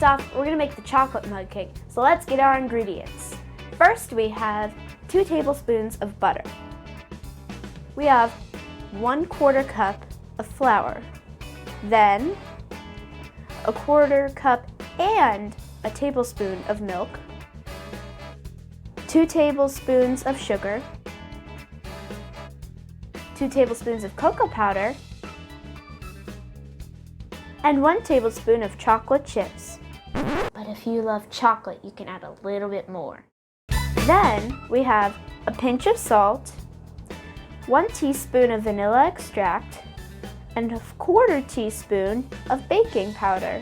First off, we're gonna make the chocolate mug cake, so let's get our ingredients. First, we have 2 tablespoons of butter. We have 1/4 cup of flour, then a 1/4 cup and a tablespoon of milk, 2 tablespoons of sugar, 2 tablespoons of cocoa powder, and 1 tablespoon of chocolate chips. But if you love chocolate, you can add a little bit more. Then we have a pinch of salt, 1 teaspoon of vanilla extract, and a 1/4 teaspoon of baking powder.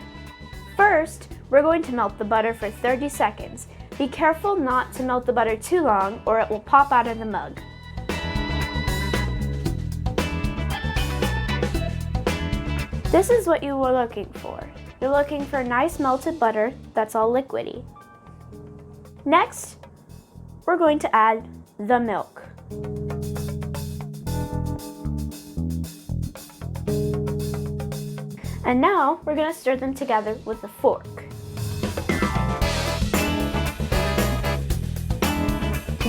First, we're going to melt the butter for 30 seconds. Be careful not to melt the butter too long or it will pop out of the mug. This is what you were looking for. You're looking for nice melted butter that's all liquidy. Next, we're going to add the milk. And now we're going to stir them together with a fork.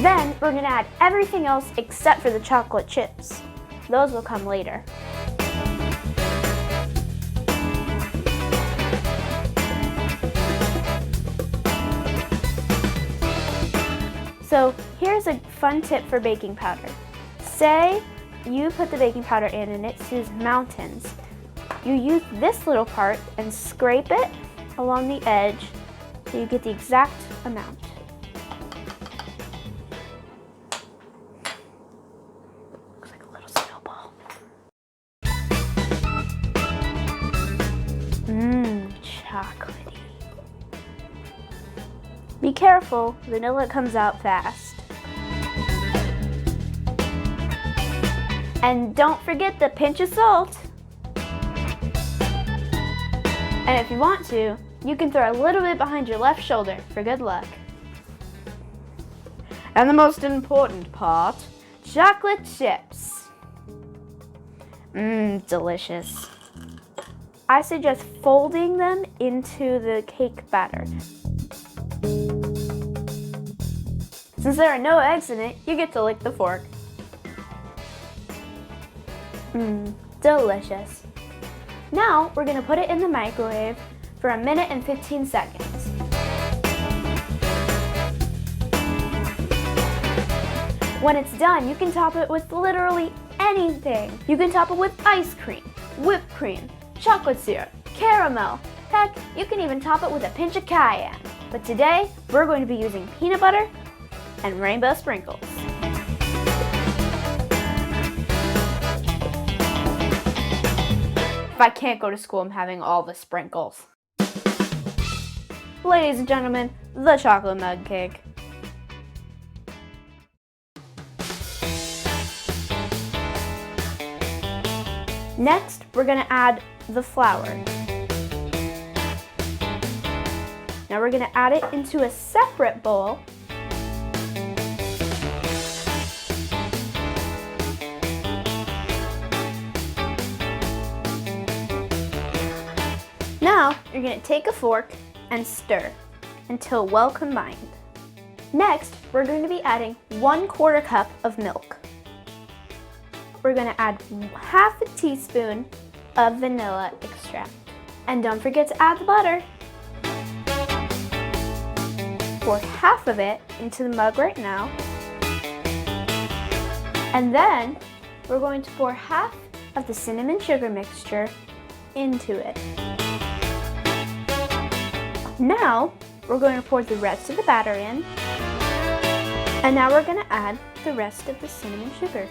Then we're going to add everything else except for the chocolate chips. Those will come later. So here's a fun tip for baking powder. Say you put the baking powder in and it sees mountains. You use this little part and scrape it along the edge so you get the exact amount. Looks like a little snowball. Chocolatey. Be careful, vanilla comes out fast. And don't forget the pinch of salt. And if you want to, you can throw a little bit behind your left shoulder for good luck. And the most important part, chocolate chips. Delicious. I suggest folding them into the cake batter. Since there are no eggs in it, you get to lick the fork. Delicious. Now we're gonna put it in the microwave for 1 minute and 15 seconds. When it's done, you can top it with literally anything. You can top it with ice cream, whipped cream, chocolate syrup, caramel. Heck, you can even top it with a pinch of cayenne. But today, we're going to be using peanut butter and rainbow sprinkles. If I can't go to school, I'm having all the sprinkles. Ladies and gentlemen, the chocolate mug cake. Next, we're gonna add the flour. Now we're gonna add it into a separate bowl. Now, you're going to take a fork and stir until well combined. Next, we're going to be adding 1/4 cup of milk. We're going to add 1/2 teaspoon of vanilla extract. And don't forget to add the butter. Pour half of it into the mug right now. And then, we're going to pour half of the cinnamon sugar mixture into it. Now, we're going to pour the rest of the batter in. And now we're going to add the rest of the cinnamon sugar.